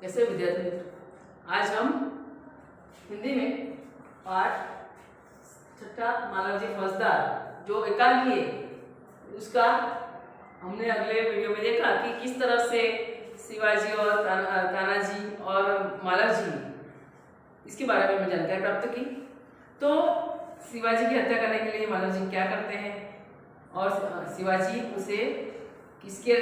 कैसे विद्यार्थी मित्र, आज हम हिंदी में पाठ छठा मानव जी फौजदार जो एकांकी है उसका हमने अगले वीडियो में देखा कि किस तरह से शिवाजी और तानाजी और मालव जी इसके बारे में हमें जानकारी प्राप्त की। तो शिवाजी की हत्या करने के लिए मालव जी क्या करते हैं और शिवाजी उसे किसके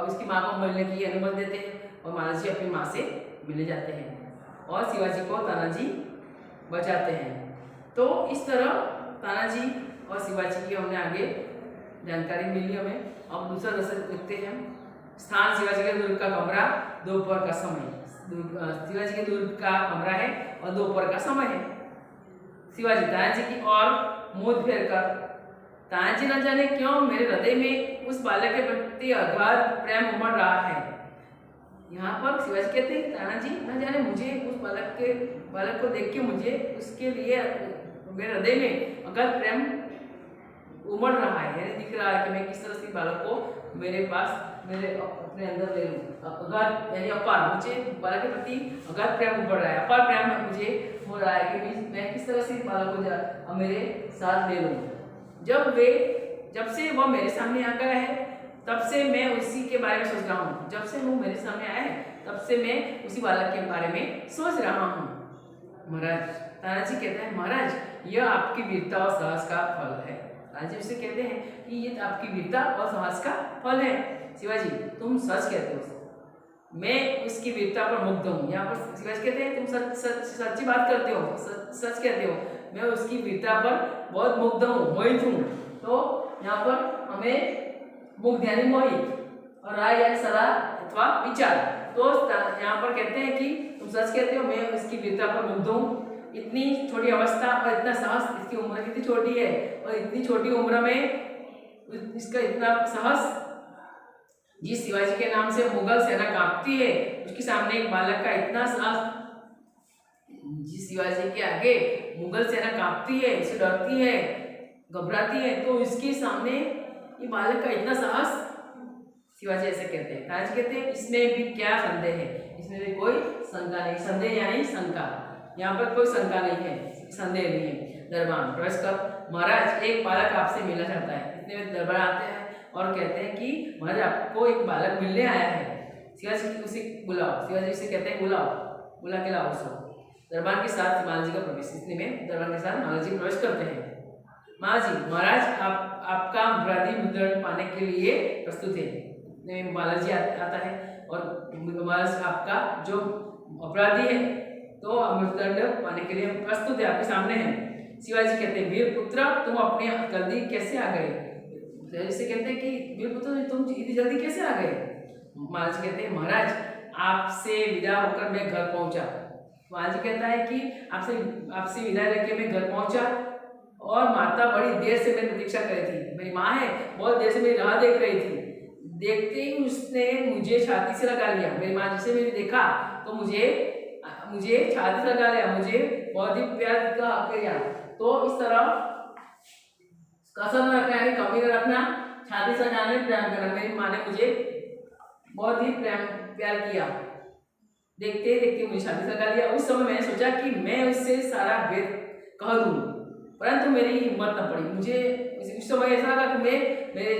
उसकी माँ को मिलने की अनुमति देते हैं और मालव जी अपनी माँ से मिलने जाते हैं और शिवाजी को तानाजी बचाते हैं। तो इस तरह तानाजी और शिवाजी की हमने आगे जानकारी मिली हमें। अब दूसरा दशक देखते हैं। स्थान शिवाजी के दुर्ग का कमरा, दोपहर का समय। शिवाजी के दुर्ग का कमरा है और दोपहर का समय है। शिवाजी तानाजी की ओर मुंह फेर कर, तानाजी न जाने क्यों मेरे हृदय में उस बालक के प्रति अगाध प्रेम उमड़ रहा है। यहाँ पर शिवाजी कहते हैं तानाजी न जाने मुझे उस बालक को देख के मुझे उसके लिए मेरे हृदय में अगाध प्रेम उमड़ रहा है, यानी दिख रहा है कि मैं किस तरह से बालक को मेरे पास मेरे अपने अंदर ले लूँ। अगाध यानी अपार, मुझे बालक के प्रति अगाध प्रेम उमड़ रहा है, अपार प्रेम मुझे हो रहा है कि मैं किस तरह से बालक को मेरे साथ ले लूँ। जब से वह मेरे सामने आ गया है तब से मैं उसी के बारे में सोच रहा हूँ। जब से वो मेरे सामने आया है तब से मैं उसी बालक के बारे में सोच रहा हूँ। महाराज, तानाजी कहते हैं महाराज यह आपकी वीरता और साहस का फल है। तानाजी उसे कहते हैं कि ये आपकी वीरता और साहस का फल है। शिवाजी तुम सच कहते हो, मैं उसकी वीरता पर मुग्ध हूँ। यहाँ पर शिवाजी कहते हैं तुम सच्ची बात करते हो, सच कहते हो, मैं उसकी वीरता पर बहुत मुग्ध हूँ, मोहित हूँ। तो यहाँ पर हमें मुग्ध यानी मोहित और राय यानी सलाह अथवा विचार। तो यहाँ पर कहते हैं कि तुम सच कहते हो, मैं उसकी वीरता पर मुग्ध हूँ। इतनी छोटी अवस्था और इतना साहस, इसकी उम्र कितनी छोटी है और इतनी छोटी उम्र में इसका इतना साहस। जिस शिवाजी के नाम से मुगल सेना कांपती है उसके सामने एक बालक का इतना साहस, जिस शिवाजी के आगे मुगल सेना कांपती है, इसे डरती है, घबराती है, तो इसके सामने ये बालक का इतना साहस। शिवाजी ऐसे कहते हैं। तानाजी कहते हैं इसमें भी क्या संदेह है, इसमें भी कोई शंका नहीं। संदेह यानी शंका, यहाँ पर कोई शंका नहीं है, संदेह नहीं है। दरबान प्रवेश कर, महाराज एक बालक आपसे मिलना चाहता है। इतने में दरबार आते हैं और कहते हैं कि महाराज आपको एक बालक मिलने आया है, शिवाजी उसे बुलाओ। शिवाजी से कहते हैं बुला के लाओ उसको। दरबार के साथ मालव जी का प्रवेश। इतने में दरबार के साथ मालव जी प्रवेश करते हैं। महाराज आपका अपराधी मृत्युदंड पाने के लिए प्रस्तुत है। मालव जी आता है और महाराज आपका जो अपराधी है तो मृत्युदंड पाने के लिए प्रस्तुत है, आपके सामने है। शिवाजी कहते हैं वीर पुत्र तुम अपने जल्दी कैसे आ गए। शिवाजी कहते हैं कि वीर पुत्र तुम इतनी जल्दी कैसे आ गए। महाराज कहते हैं महाराज आपसे विदा होकर मैं घर पहुंचा। महाराज कहता है कि आपसे विदा लेके मैं घर पहुंचा और माता बड़ी देर से मेरी प्रतीक्षा कर रही थी। मेरी माँ है बहुत देर से मेरी राह देख रही थी। देखते ही उसने मुझे छाती से लगा लिया। मेरी माँ जिसे मैंने देखा तो मुझे छाती से लगा लिया, मुझे बहुत ही प्यार किया। तो इस तरह कसर न रखना यानी कमी न रखना, छाती से लगाने प्रेम करना। मेरी माँ ने मुझे बहुत ही प्यार किया। देखते देखते मुझे छाती से लगा लिया। उस समय मैंने सोचा कि मैं उससे सारा भेद कह दूँ, परंतु मेरी हिम्मत न पड़ी। मुझे उस समय ऐसा लगा कि मेरे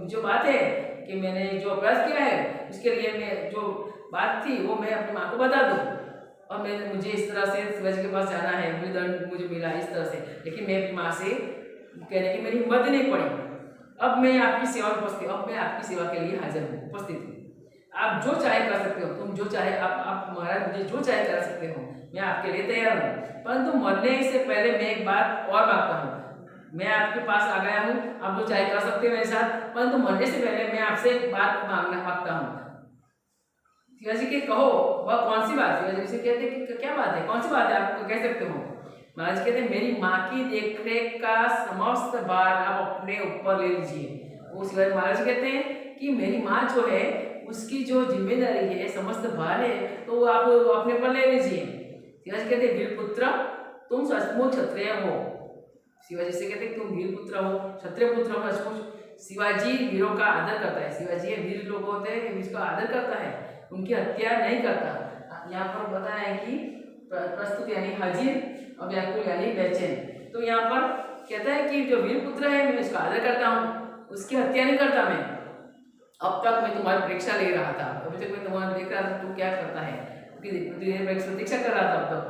जो बात है कि मैंने जो अपराध किया है उसके लिए मैं जो बात थी वो मैं अपनी माँ को बता दूँ और मुझे इस तरह से शिवाजी के पास जाना है, मृत्युदंड मुझे मिला इस तरह से। लेकिन मैं अपनी माँ से कहने की मेरी हिम्मत ही नहीं पड़ी। अब मैं आपकी सेवा में उपस्थित, अब मैं आपकी सेवा के लिए हाजिर हूँ, उपस्थित हूँ। आप जो चाहे कर सकते हो, तुम जो चाहे आप महाराज मुझे जो चाहे कर सकते हो, मैं आपके लिए तैयार हूँ। परंतु मरने से पहले मैं एक बात और मांगता हूँ। मैं आपके पास आ गया हूँ, आप जो चाहे कर सकते हो मेरे साथ, परंतु मरने से पहले मैं आपसे एक बात मांगता हूँ। शिवाजी के कहो वह कौन सी बात। शिवाजी से कहते हैं कि क्या बात है, कौन सी बात है, आप कह सकते हो। महाराज कहते हैं मेरी माँ की देखरेख का समस्त भार आप अपने ऊपर ले लीजिए। वो शिवाजी महाराज कहते हैं कि मेरी माँ जो है उसकी जो जिम्मेदारी है, समस्त भार है, तो आप अपने ऊपर ले लीजिए। शिवाजी कहते हैं वीर पुत्र तुम सचमुच क्षत्रिय हो। शिवाजी से कहते हैं तुम वीर पुत्र हो, क्षत्रिय पुत्र हो सचमुच। शिवाजी वीरों का आदर करता है। शिवाजी वीर लोग होते हैं, इसका आदर करता है। उनकी हत्या नहीं करता। यहाँ पर बताया है कि प्रस्तुत यानी हाजिर और व्याकुल यानी बेचैन। तो यहाँ पर कहता है कि जो वीर पुत्र है मैं उसका आदर करता हूँ, उसकी हत्या नहीं करता मैं। अब तक मैं तुम्हारी परीक्षा ले रहा था, अभी तक मैं तुम्हारा देख रहा था तू क्या करता है, प्रतीक्षा कर रहा था। अब तक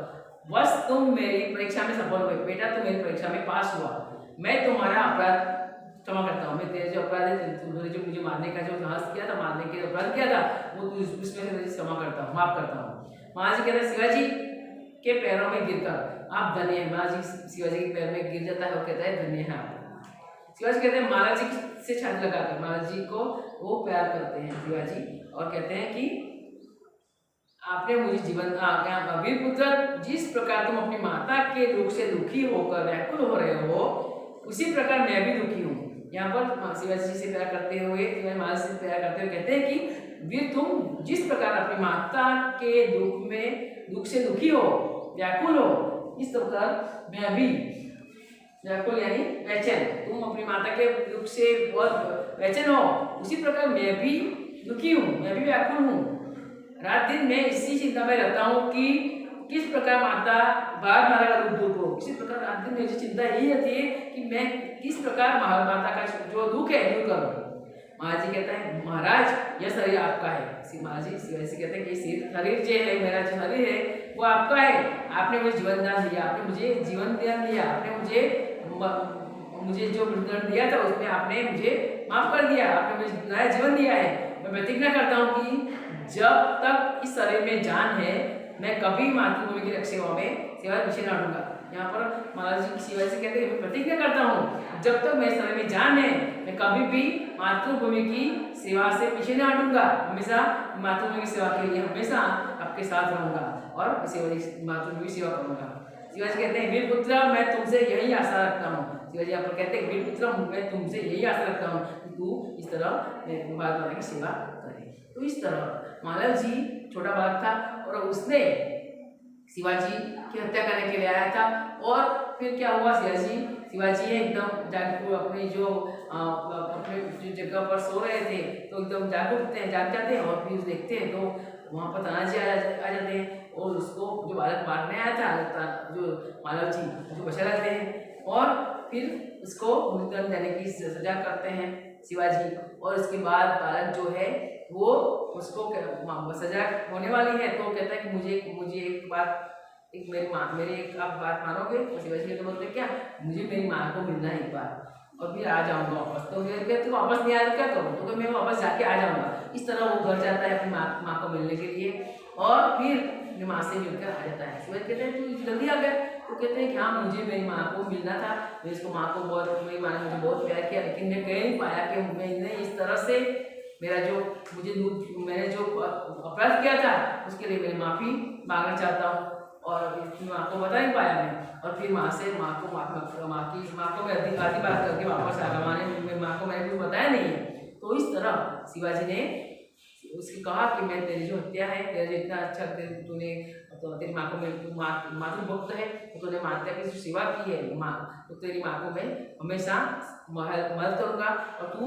बस तुम मेरी परीक्षा में सफल हुए बेटा, तुम मेरी परीक्षा में पास हुआ, मैं तुम्हारा अपराध क्षमा करता हूँ। मैं तेरे जो अपराध है, तुमने जो मुझे मारने का जो साहस किया था, मारने के अपराध किया था, वो उसमें से क्षमा करता हूँ, माफ करता हूँ। महाराज कहते हैं शिवाजी के पैरों में गिरकर आप धन्य है। महाराज शिवाजी के पैर में गिर जाता है और कहता है धन्य है आप। शिवाजी कहते हैं महाराज जी से छाती लगाकर महाराज जी को वो प्यार करते हैं शिवाजी, और कहते हैं कि आपने मुझे जीवन वीर पुत्र, जिस प्रकार तुम अपनी माता के दुख से दुखी होकर व्याकुल हो रहे हो, उसी प्रकार मैं भी दुखी हूँ। यहाँ पर शिवाजी से प्यार करते हुए, महाराज से प्यार करते हुए कहते हैं कि वीर तुम जिस प्रकार अपनी माता के दुख से दुखी हो, व्याकुल हो, इस प्रकार मैं भी व्याकुल यानी बेचैन, तुम अपनी माता के दुख से बहुत बेचैन हो, उसी प्रकार मैं भी दुखी हूँ, मैं भी व्याकुल हूँ। रात दिन मैं इसी चिंता में रहता हूँ कि किस प्रकार भारत माता का दुख दूर हो। इसी प्रकार रात दिन मेरी चिंता यही रहती है कि मैं किस प्रकार भारत माता का जो दुख है दूर करूँ। महाराज जी कहता है महाराज यह शरीर आपका है। महाराज जी शिवाजी कहते हैं कि शरीर जो है, मेरा जो शरीर है वो आपका है, आपने मुझे जीवन दान दिया, आपने मुझे जीवन दान दिया, आपने मुझे जो मृत्युदंड दिया था उसमें आपने मुझे माफ कर दिया, आपने मुझे नया जीवन दिया है। मैं प्रतिज्ञा करता हूँ कि जब तक इस शरीर में जान है मैं कभी मातृभूमि की रक्षा में सेवा पीछे न हटूंगा। यहाँ पर महाराज जी शिवाजी से कहते हैं मैं प्रतिज्ञा करता हूँ जब तक मेरे शरीर में जान है मैं कभी भी मातृभूमि की सेवा से पीछे न हटूंगा, हमेशा मातृभूमि की सेवा के लिए हमेशा आपके साथ रहूंगा और मातृभूमि की सेवा करूंगा। शिवाजी कहते हैं वीर पुत्र मैं तुमसे यही आशा रखता हूँ। शिवाजी यहाँ पर कहते हैं वीर पुत्र मैं तुमसे यही आशा रखता हूँ कि तू इस तरह भारत माता की सेवा करे। तो इस तरह मालव जी छोटा बालक था और उसने शिवाजी की हत्या करने के लिए आया था। और फिर क्या हुआ, शिवाजी एकदम अपनी अपने जगह पर सो रहे थे तो एकदम जाग जाते हैं और फिर देखते हैं तो वहाँ पर तानाजी आ जाते हैं और उसको जो बालक मारने आया था जो मालव जी जो बचा लेते हैं और फिर उसको मृत्युदंड देने की सजा करते हैं शिवाजी। और उसके बाद बालक जो है वो उसको सजा होने वाली है तो कहता है कि मुझे एक बात मेरी एक आप बात मानोगे। तो शिवाजी तो बोलते क्या मुझे मेरी माँ को मिलना है एक बार और फिर आ जाऊंगा वापस। तो फिर वापस नहीं आया तो क्या करूँ, तो मैं वापस जाके आ जाऊंगा। इस तरह वो घर जाता है अपनी माँ को मिलने के लिए और फिर अपनी माँ से मिलकर आ जाता है। शिवाजी कहते हैं तू जल्दी आ गया। तो कहते हैं कि हाँ मुझे मेरी माँ को मिलना था, मैं इसको माँ को मेरी माँ ने मुझे बहुत प्यार किया लेकिन मैं कह नहीं पाया कि मैंने इस तरह से मैंने जो अपराध किया था उसके लिए मैं माफ़ी मांगना चाहता हूँ और माँ को बता नहीं पाया मैं। और फिर माँ को मैं आधी बात करके वापस आ गया, माँ को मैंने कुछ बताया नहीं है। तो इस तरह शिवाजी ने उसकी कहा कि मैं तेरी जो हत्या है, तेरा जो इतना अच्छा तूने तो तेरी माँ को मातृभक्त है तो तूने माता की जो सेवा की है तो तेरी माँ को मैं हमेशा मदद करूँगा और तू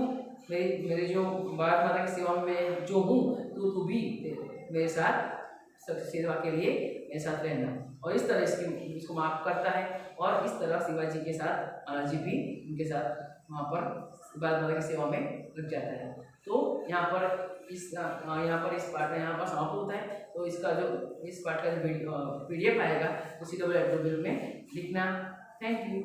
मेरे जो भारत माता की सेवा में जो हूँ तू भी मेरे साथ सेवा के लिए मेरे साथ रहना। और इस तरह इसको माफ करता है और इस तरह शिवाजी के साथ महाराज जी भी उनके साथ वहाँ पर भारत माता की सेवा में लग जाता है। तो यहाँ पर इस पार्ट में यहाँ पर समाप्त होता है। तो इस पार्ट का जो PDF आएगा उसी में लिखना। Thank you.